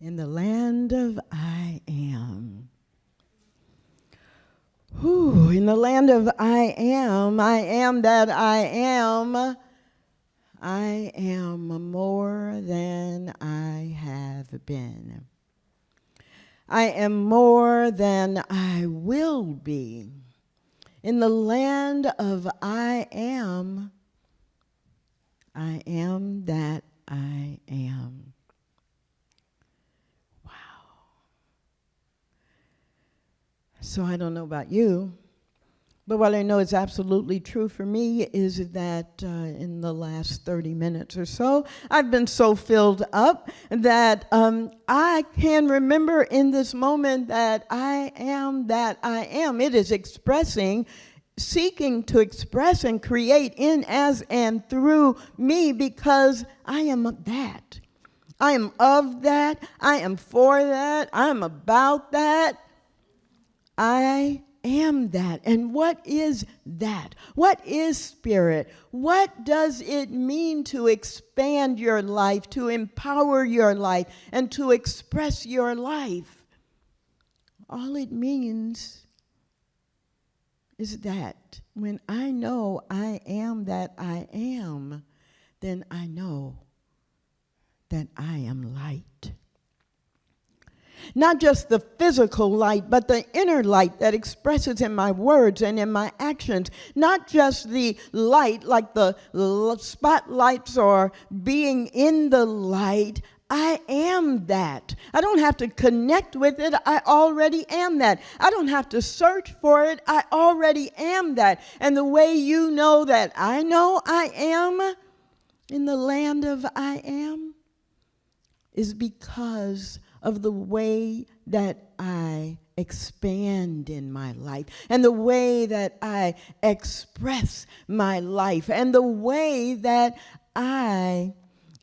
In the land of I am. Whew, in the land of I am that I am. I am more than I have been. I am more than I will be. In the land of I am that I am. Wow. So I don't know about you, but what I know is absolutely true for me is that in the last 30 minutes or so, I've been so filled up that I can remember in this moment that I am that I am. It is expressing, seeking to express and create in, as, and through me because I am that. I am of that. I am for that. I am about that. I am that. And what is that? What is spirit? What does it mean to expand your life, to empower your life, and to express your life? All it means is that when I know I am that I am, then I know that I am light. Not just the physical light, but the inner light that expresses in my words and in my actions. Not just the light like the spotlights or being in the light. I am that. I don't have to connect with it. I already am that. I don't have to search for it. I already am that. And the way you know that I know I am in the land of I am is because of the way that I expand in my life and the way that I express my life and the way that I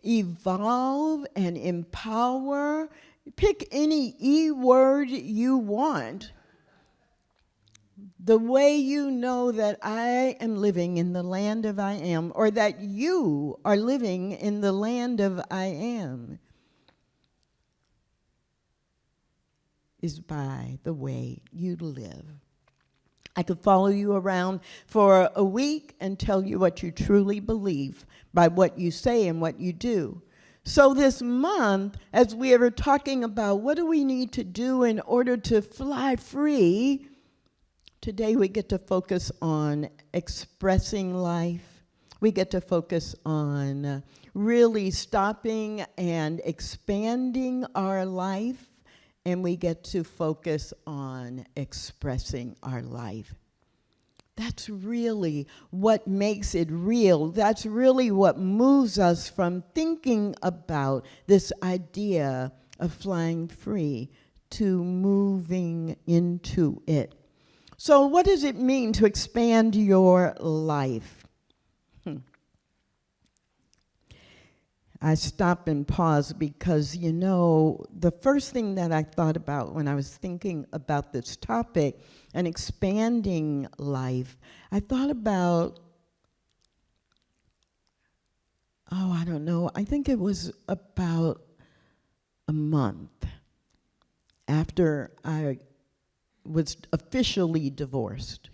evolve and empower. Pick any E word you want. The way you know that I am living in the land of I am, or that you are living in the land of I am, is by the way you live. I could follow you around for a week and tell you what you truly believe by what you say and what you do. So this month, as we are talking about what do we need to do in order to fly free, today we get to focus on expressing life. We get to focus on really stopping and expanding our life. And we get to focus on expressing our life. That's really what makes it real. That's really what moves us from thinking about this idea of flying free to moving into it. So what does it mean to expand your life? I stop and pause because, you know, the first thing that I thought about when I was thinking about this topic and expanding life, I thought about, I don't know, I think it was about a month after I was officially divorced.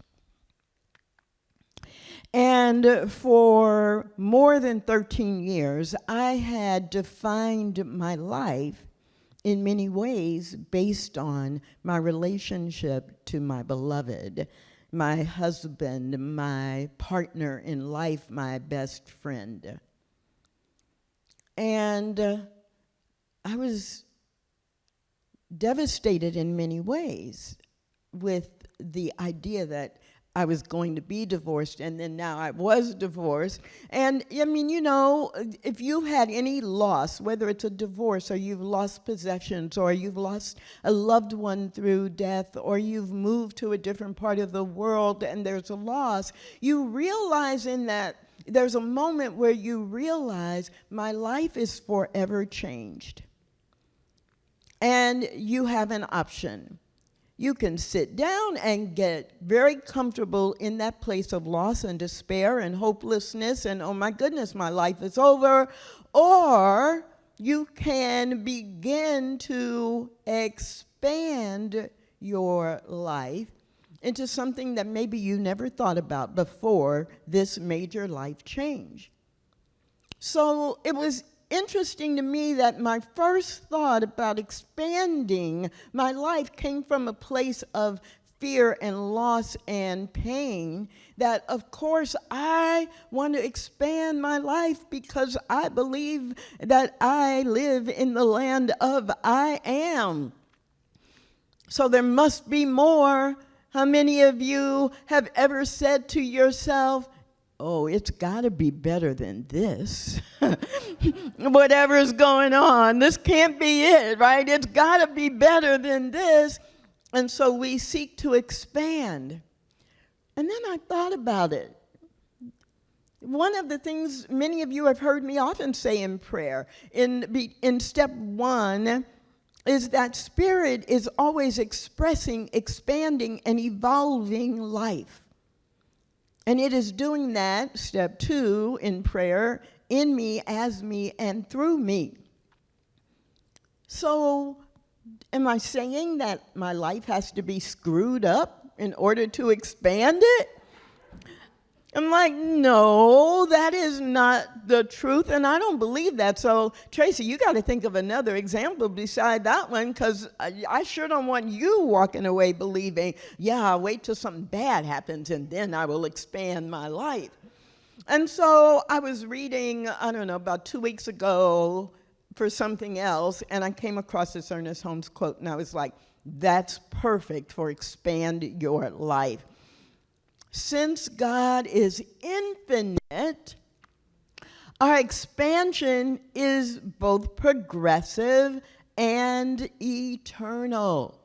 And for more than 13 years, I had defined my life in many ways based on my relationship to my beloved, my husband, my partner in life, my best friend. And I was devastated in many ways with the idea that I was going to be divorced, and then now I was divorced. And I mean, you know, if you had any loss, whether it's a divorce or you've lost possessions or you've lost a loved one through death or you've moved to a different part of the world and there's a loss, you realize in that there's a moment where you realize my life is forever changed. And you have an option. You can sit down and get very comfortable in that place of loss and despair and hopelessness and, oh my goodness, my life is over. Or you can begin to expand your life into something that maybe you never thought about before this major life change. So it was interesting to me that my first thought about expanding my life came from a place of fear and loss and pain, that of course I want to expand my life because I believe that I live in the land of I am. So there must be more. How many of you have ever said to yourself, oh, it's got to be better than this? Whatever's going on, this can't be it, right? It's got to be better than this. And so we seek to expand. And then I thought about it. One of the things many of you have heard me often say in prayer, in step one, is that spirit is always expressing, expanding, and evolving life. And it is doing that, step two, in prayer, in me, as me, and through me. So, am I saying that my life has to be screwed up in order to expand it? I'm like, no, that is not the truth, and I don't believe that. So, Tracy, you got to think of another example beside that one, because I sure don't want you walking away believing, yeah, I'll wait till something bad happens, and then I will expand my life. And so I was reading, I don't know, about 2 weeks ago for something else, and I came across this Ernest Holmes quote, and I was like, that's perfect for expand your life. Since God is infinite, our expansion is both progressive and eternal.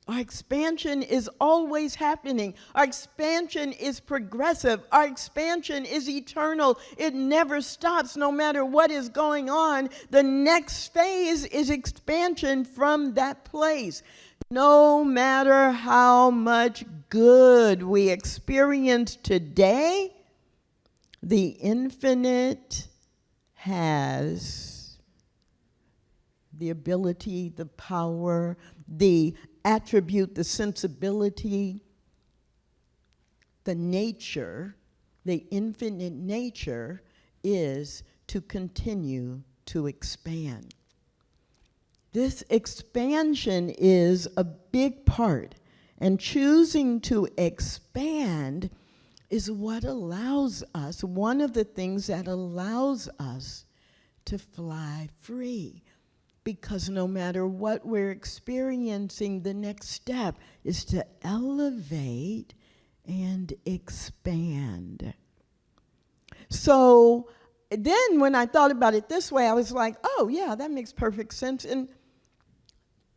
Our expansion is always happening. Our expansion is progressive. Our expansion is eternal. It never stops, no matter what is going on. The next phase is expansion from that place. No matter how much good we experience today, the infinite has the ability, the power, the attribute, the sensibility, the nature, the infinite nature is to continue to expand. This expansion is a big part, and choosing to expand is what allows us, one of the things that allows us to fly free. Because no matter what we're experiencing, the next step is to elevate and expand. So then when I thought about it this way, I was like, oh yeah, that makes perfect sense. And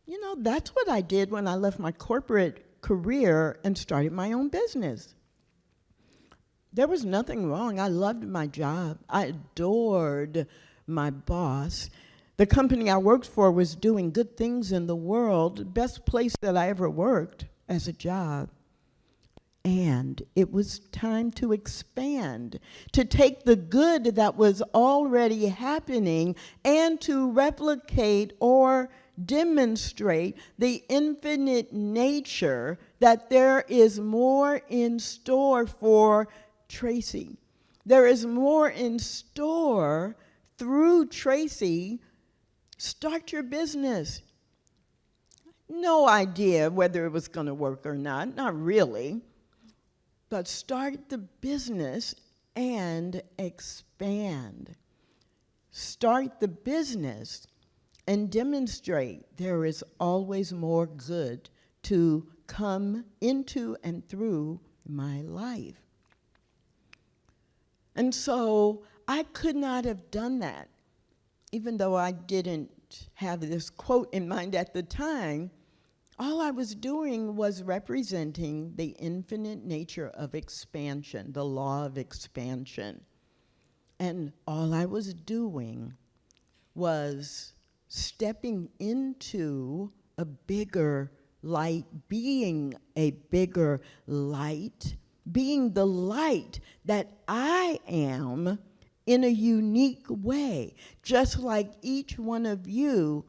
you know, that's what I did when I left my corporate career and started my own business. There was nothing wrong. I loved my job. I adored my boss. The company I worked for was doing good things in the world, the best place that I ever worked as a job. And it was time to expand, to take the good that was already happening and to replicate or demonstrate the infinite nature, that there is more in store for Tracy. There is more in store through Tracy. Start your business. No idea whether it was going to work or not really. But start the business and expand. Start the business and demonstrate there is always more good to come into and through my life. And so I could not have done that, even though I didn't have this quote in mind at the time. All I was doing was representing the infinite nature of expansion, the law of expansion. And all I was doing was stepping into a bigger light, being a bigger light, being the light that I am in a unique way, just like each one of you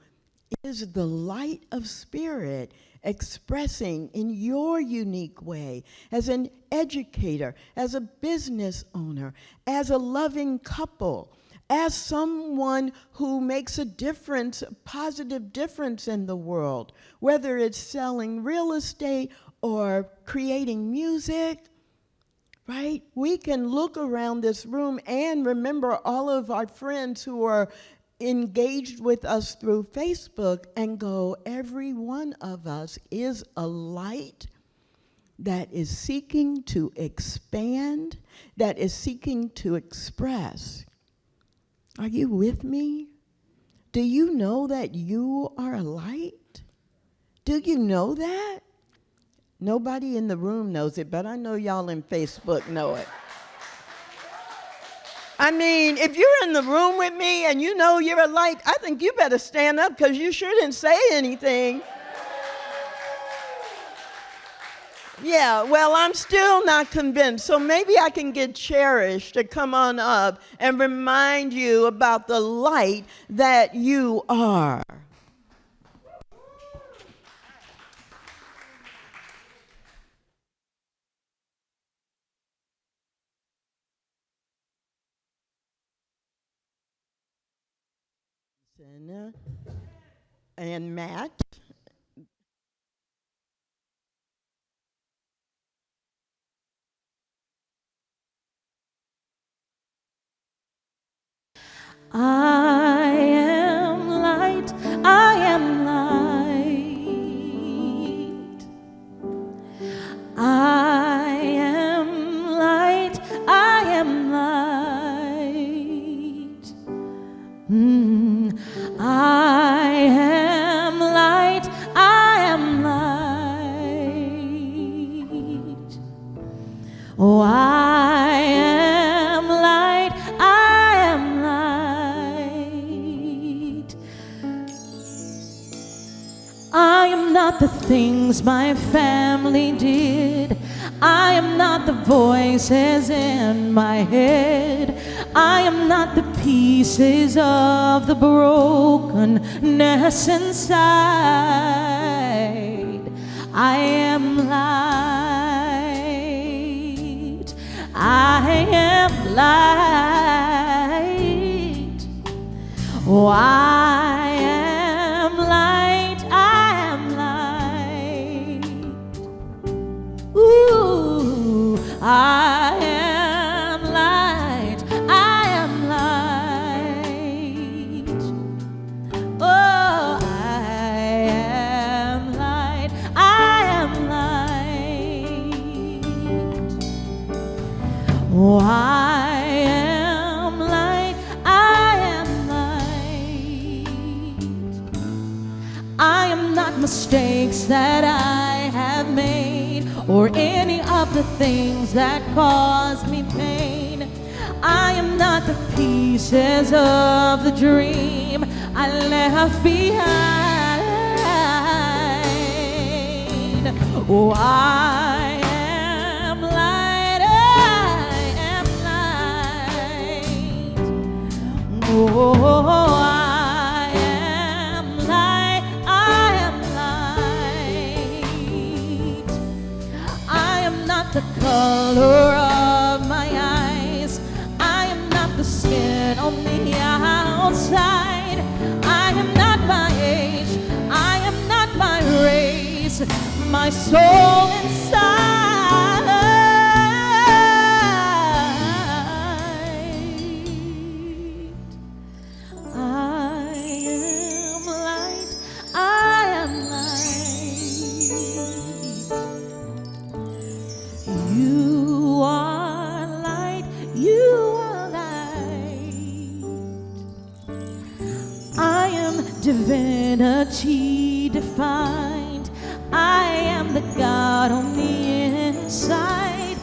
is the light of spirit expressing in your unique way as an educator, as a business owner, as a loving couple, as someone who makes a difference, a positive difference in the world, whether it's selling real estate or creating music, right? We can look around this room and remember all of our friends who are engaged with us through Facebook and go, every one of us is a light that is seeking to expand, that is seeking to express. Are you with me? Do you know that you are a light? Do you know that? Nobody in the room knows it, but I know y'all in Facebook know it. I mean, if you're in the room with me and you know you're a light, I think you better stand up because you sure didn't say anything. Yeah, well, I'm still not convinced, so maybe I can get Cherish to come on up and remind you about the light that you are. And Matt. I am light, I am light. I am light, I am light. I am light, I am light. Oh, I am light, I am light. I am not the things my family did. I am not the voices in my head. I am not the pieces of the brokenness inside. I am light. I am light. Oh, I am light. I am light. Ooh, I am light. I am light. Oh, I am light. I am light. Oh, I am light. I am light. I am not mistakes that I have made, or any of the things that cause me pain. I am not the pieces of the dream I left behind. Oh, I am light, I am light. Oh, I am light, I am light. I am not the color of my eyes. I am not the skin on the outside. I am not my age. I am not my race. My soul inside. I am light. I am light. You are light. You are light. I am divinity defined. I am the God on the inside.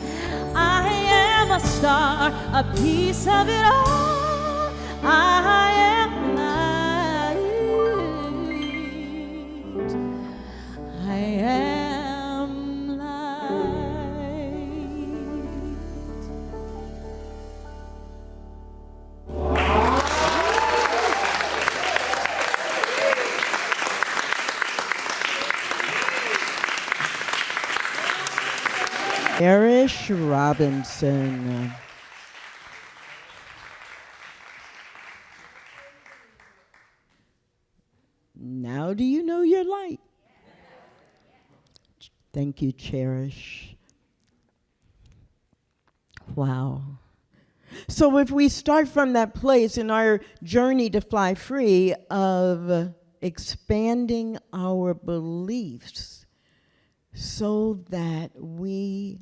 I am a star, a piece of it all. I am light. I am light. Erish Robinson. Now do you know your light? Thank you, Cherish. Wow. So if we start from that place in our journey to fly free of expanding our beliefs so that we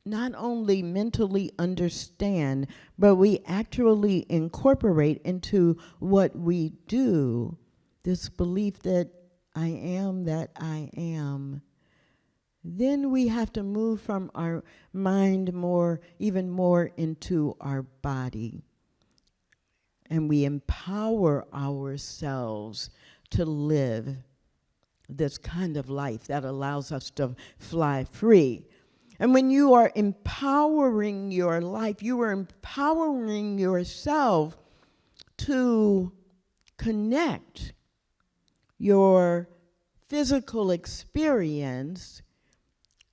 not only mentally understand, but we actually incorporate into what we do this belief that I am, then we have to move from our mind even more into our body. And we empower ourselves to live this kind of life that allows us to fly free. And when you are empowering your life, you are empowering yourself to connect your physical experience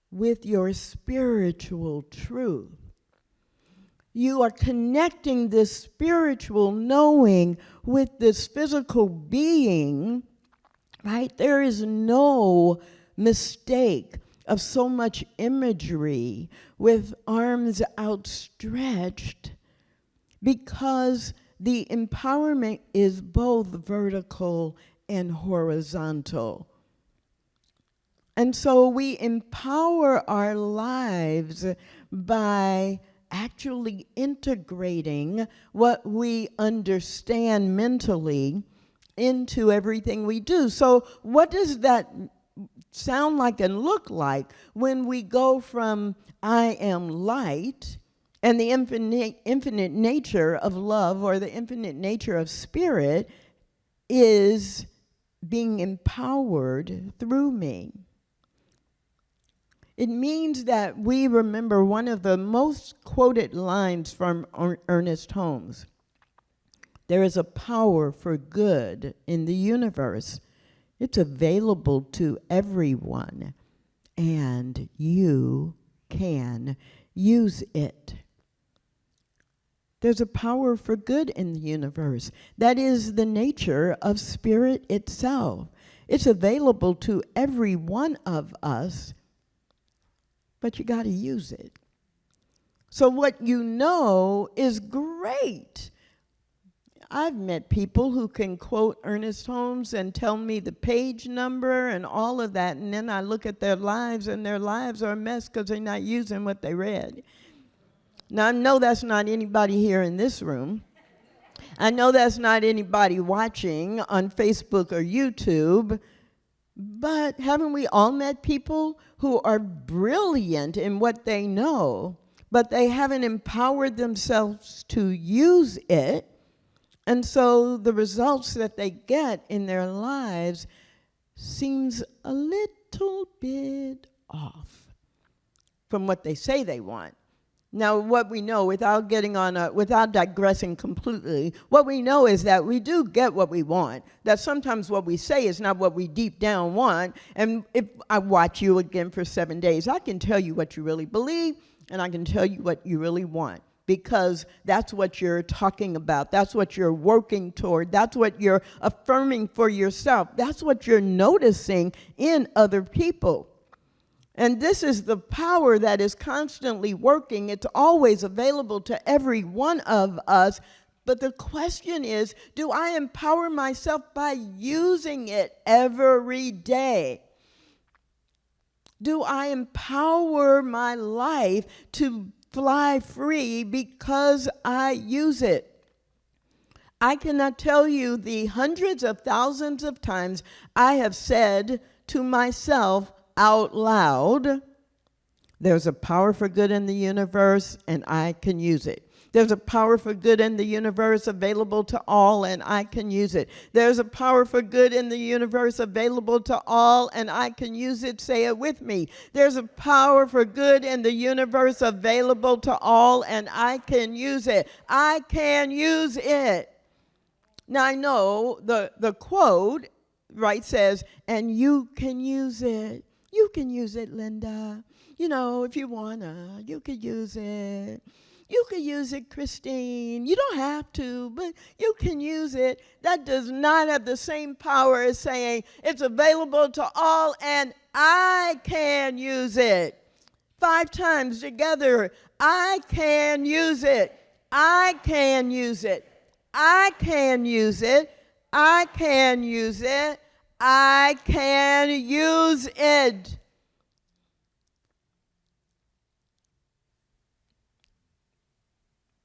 with your spiritual truth. You are connecting this spiritual knowing with this physical being, right? There is no mistake of so much imagery with arms outstretched, because the empowerment is both vertical and horizontal. And so we empower our lives by actually integrating what we understand mentally into everything we do. So what does that sound like and look like when we go from I am light and the infinite nature of love, or the infinite nature of spirit, is being empowered through me? It means that we remember one of the most quoted lines from Ernest Holmes. There is a power for good in the universe. It's available to everyone, and you can use it. There's a power for good in the universe. That is the nature of spirit itself. It's available to every one of us, but you got to use it. So what you know is great. I've met people who can quote Ernest Holmes and tell me the page number and all of that, and then I look at their lives, and their lives are a mess because they're not using what they read. Now, I know that's not anybody here in this room. I know that's not anybody watching on Facebook or YouTube. But haven't we all met people who are brilliant in what they know, but they haven't empowered themselves to use it? And so the results that they get in their lives seems a little bit off from what they say they want. Now, what we know, without digressing completely, what we know is that we do get what we want. That sometimes what we say is not what we deep down want. And if I watch you again for 7 days, I can tell you what you really believe, and I can tell you what you really want, because that's what you're talking about. That's what you're working toward. That's what you're affirming for yourself. That's what you're noticing in other people. And this is the power that is constantly working. It's always available to every one of us. But the question is, do I empower myself by using it every day? Do I empower my life to fly free because I use it? I cannot tell you the hundreds of thousands of times I have said to myself out loud, there's a power for good in the universe, and I can use it. There's a power for good in the universe available to all, and I can use it. There's a power for good in the universe available to all, and I can use it. Say it with me. There's a power for good in the universe available to all, and I can use it. I can use it. Now, I know the quote, right, says, and you can use it. You can use it, Linda. You know, if you wanna, you could use it. You could use it, Christine. You don't have to, but you can use it. That does not have the same power as saying it's available to all and I can use it. 5 times together, I can use it. I can use it. I can use it. I can use it. I can use it.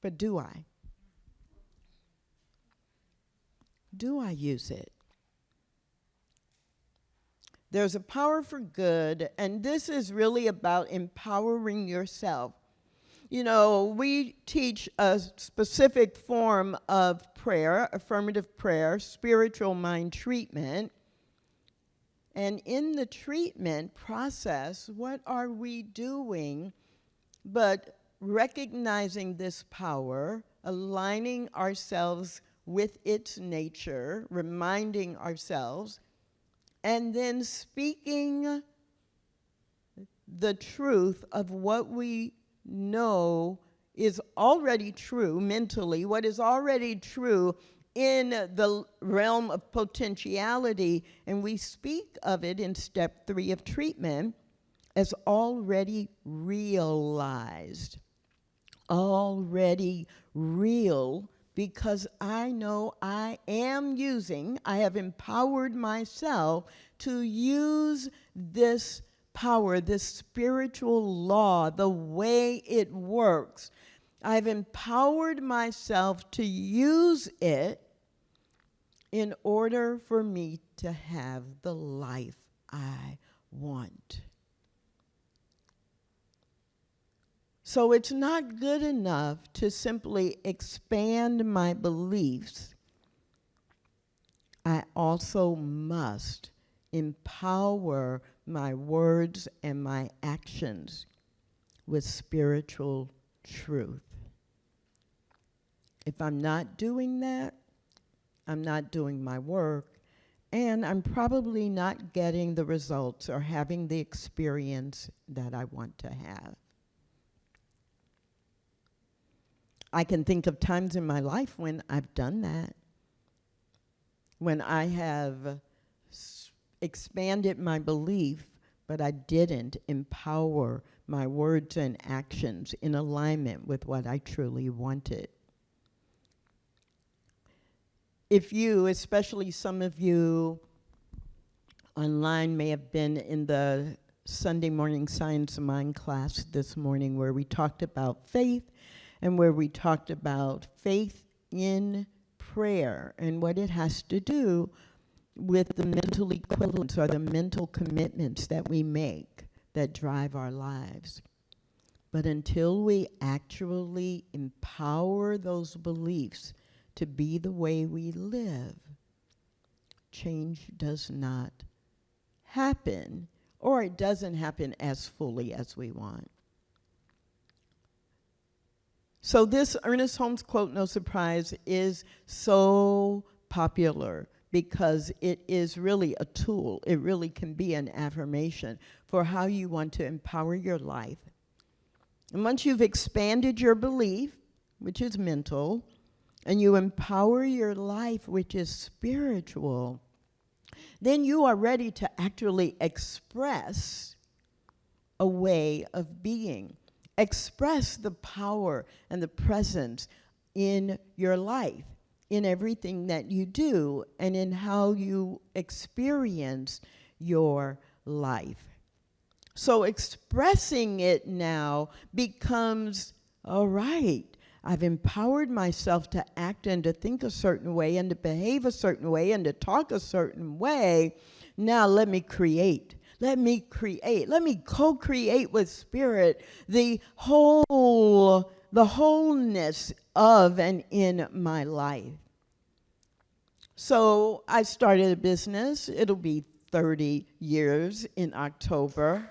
But do I? Do I use it? There's a power for good, and this is really about empowering yourself. You know, we teach a specific form of prayer, affirmative prayer, spiritual mind treatment. And in the treatment process, what are we doing but recognizing this power, aligning ourselves with its nature, reminding ourselves, and then speaking the truth of what we know is already true mentally, what is already true in the realm of potentiality, and we speak of it in step 3 of treatment as already realized, already real, because I know I have empowered myself to use this power, this spiritual law, the way it works. I've empowered myself to use it in order for me to have the life I want. So it's not good enough to simply expand my beliefs. I also must empower my words and my actions with spiritual truth. If I'm not doing that, I'm not doing my work, and I'm probably not getting the results or having the experience that I want to have. I can think of times in my life when I've done that, when I have expanded my belief, but I didn't empower my words and actions in alignment with what I truly wanted. If you, especially some of you online, may have been in the Sunday morning Science of Mind class this morning where we talked about faith and where we talked about faith in prayer and what it has to do with the mental equivalents or the mental commitments that we make that drive our lives. But until we actually empower those beliefs to be the way we live, change does not happen, or it doesn't happen as fully as we want. So this Ernest Holmes quote, no surprise, is so popular because it is really a tool. It really can be an affirmation for how you want to empower your life. And once you've expanded your belief, which is mental, and you empower your life, which is spiritual, then you are ready to actually express a way of being. Express the power and the presence in your life, in everything that you do, and in how you experience your life. So expressing it now becomes, all right, I've empowered myself to act and to think a certain way and to behave a certain way and to talk a certain way. Now let me create. Let me create. Let me co-create with Spirit the wholeness of and in my life. So I started a business. It'll be 30 years in October.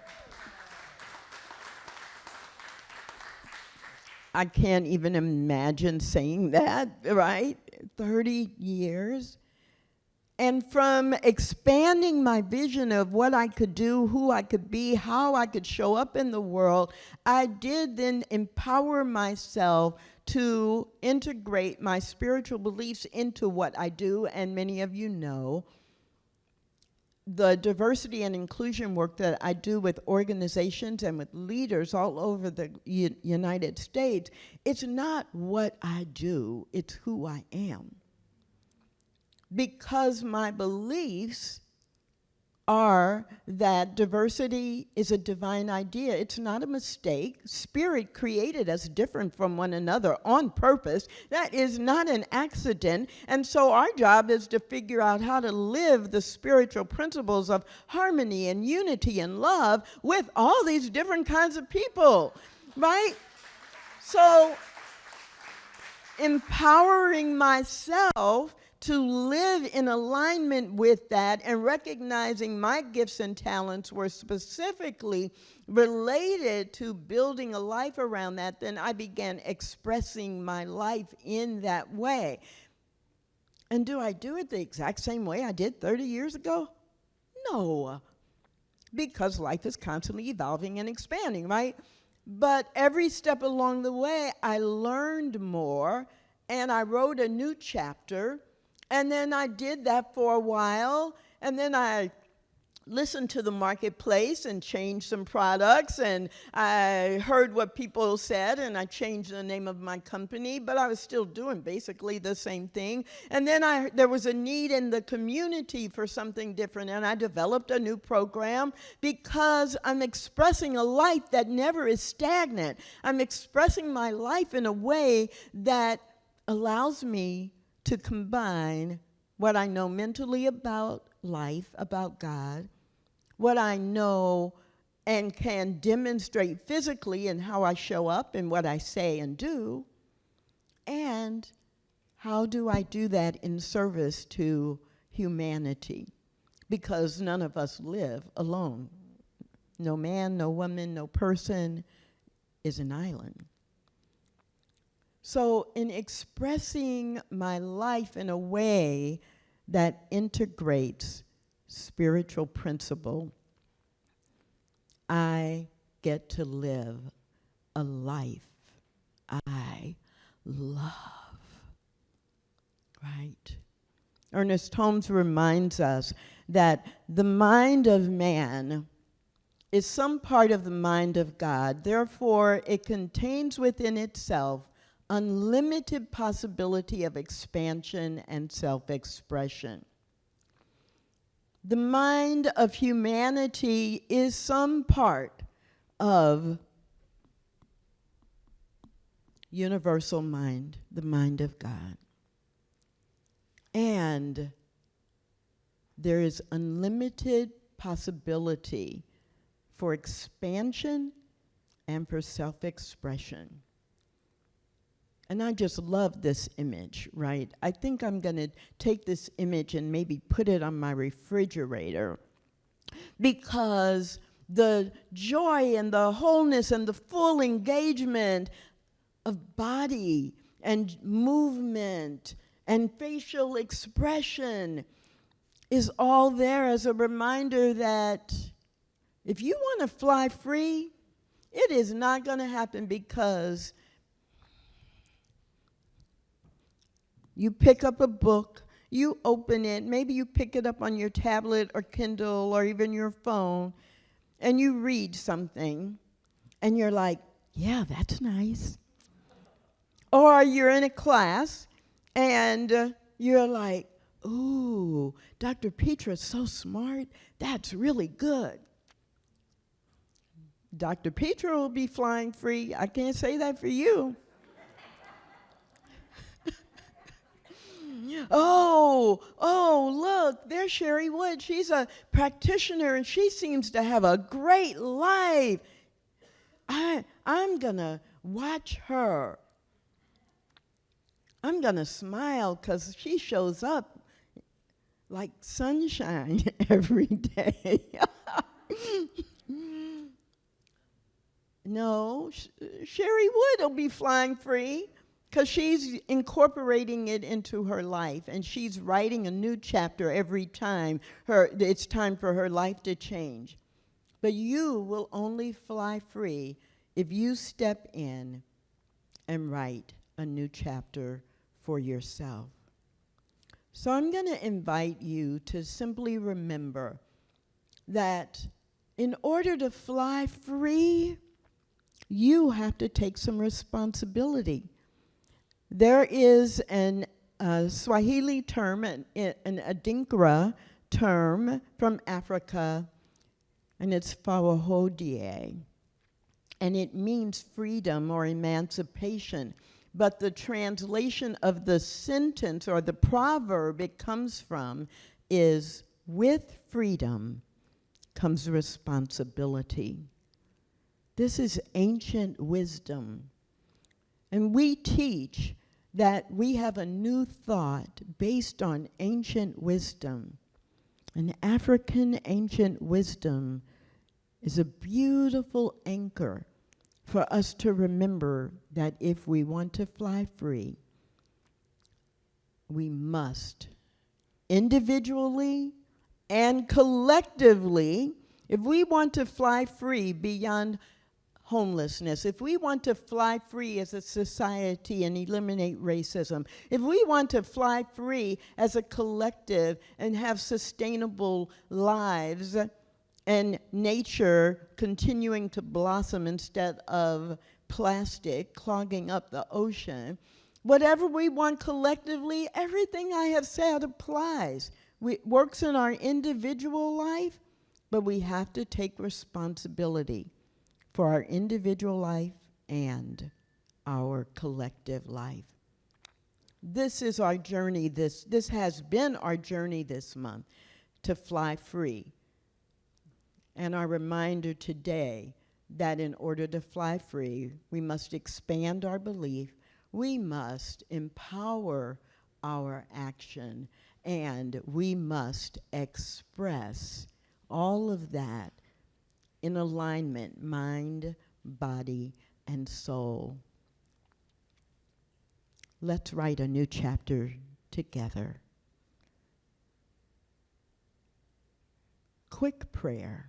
I can't even imagine saying that, right? 30 years. And from expanding my vision of what I could do, who I could be, how I could show up in the world, I did then empower myself to integrate my spiritual beliefs into what I do. And many of you know the diversity and inclusion work that I do with organizations and with leaders all over the United States. It's not what I do, it's who I am. Because my beliefs are that diversity is a divine idea. It's not a mistake. Spirit created us different from one another on purpose. That is not an accident. And so our job is to figure out how to live the spiritual principles of harmony and unity and love with all these different kinds of people, right? So empowering myself to live in alignment with that and recognizing my gifts and talents were specifically related to building a life around that, then I began expressing my life in that way. And do I do it the exact same way I did 30 years ago? No, because life is constantly evolving and expanding, right? But every step along the way, I learned more, and I wrote a new chapter. And then I did that for a while, and then I listened to the marketplace and changed some products, and I heard what people said, and I changed the name of my company, but I was still doing basically the same thing. And then there was a need in the community for something different, and I developed a new program because I'm expressing a life that never is stagnant. I'm expressing my life in a way that allows me to combine what I know mentally about life, about God, what I know and can demonstrate physically in how I show up and what I say and do, and how do I do that in service to humanity? Because none of us live alone. No man, no woman, no person is an island. So in expressing my life in a way that integrates spiritual principle, I get to live a life I love, right? Ernest Holmes reminds us that the mind of man is some part of the mind of God. Therefore, it contains within itself unlimited possibility of expansion and self-expression. The mind of humanity is some part of universal mind, the mind of God. And there is unlimited possibility for expansion and for self-expression. And I just love this image, right? I think I'm going to take this image and maybe put it on my refrigerator, because the joy and the wholeness and the full engagement of body and movement and facial expression is all there as a reminder that if you want to fly free, it is not going to happen because you pick up a book, you open it, maybe you pick it up on your tablet or Kindle or even your phone, and you read something, and you're like, yeah, that's nice. Or you're in a class, and you're like, ooh, Dr. Petra's so smart, that's really good. Dr. Petra will be flying free. I can't say that for you. Oh, look, there's Sherry Wood. She's a practitioner, and she seems to have a great life. I'm going to watch her. I'm going to smile because she shows up like sunshine every day. No, Sherry Wood will be flying free because she's incorporating it into her life, and she's writing a new chapter every time it's time for her life to change. But you will only fly free if you step in and write a new chapter for yourself. So I'm going to invite you to simply remember that in order to fly free, you have to take some responsibility. There is an Swahili term, an Adinkra term from Africa, and it's fawahodie, and it means freedom or emancipation. But the translation of the sentence or the proverb it comes from is, with freedom comes responsibility. This is ancient wisdom. And we teach that we have a new thought based on ancient wisdom. And African ancient wisdom is a beautiful anchor for us to remember that if we want to fly free, we must individually and collectively, if we want to fly free beyond homelessness, if we want to fly free as a society and eliminate racism, if we want to fly free as a collective and have sustainable lives and nature continuing to blossom instead of plastic clogging up the ocean, whatever we want collectively, everything I have said applies. It works in our individual life, but we have to take responsibility for our individual life and our collective life. This is our journey. This has been our journey this month, to fly free. And our reminder today that in order to fly free, we must expand our belief, we must empower our action, and we must express all of that in alignment, mind, body, and soul. Let's write a new chapter together. Quick prayer.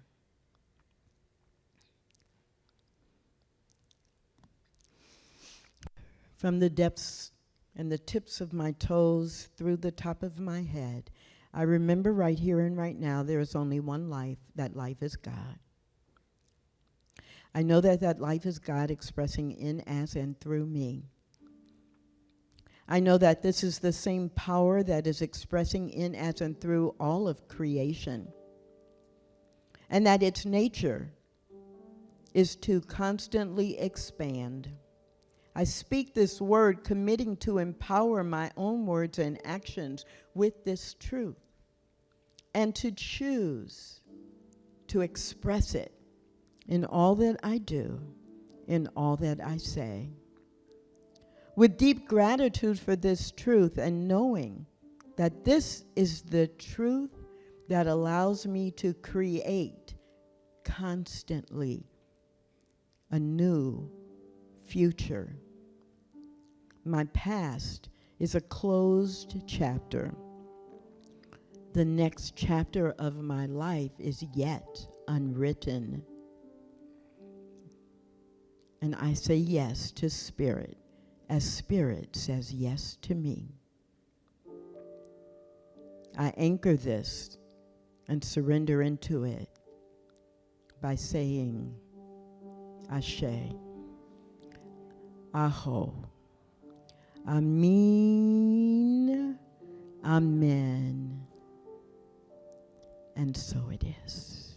From the depths and the tips of my toes through the top of my head, I remember right here and right now there is only one life. That life is God. I know that that life is God expressing in, as, and through me. I know that this is the same power that is expressing in, as, and through all of creation. And that its nature is to constantly expand. I speak this word committing to empower my own words and actions with this truth, and to choose to express it in all that I do, in all that I say. With deep gratitude for this truth and knowing that this is the truth that allows me to create constantly a new future. My past is a closed chapter. The next chapter of my life is yet unwritten. And I say yes to Spirit, as Spirit says yes to me. I anchor this and surrender into it by saying, Ashe, Aho, Amin, Amen. And so it is.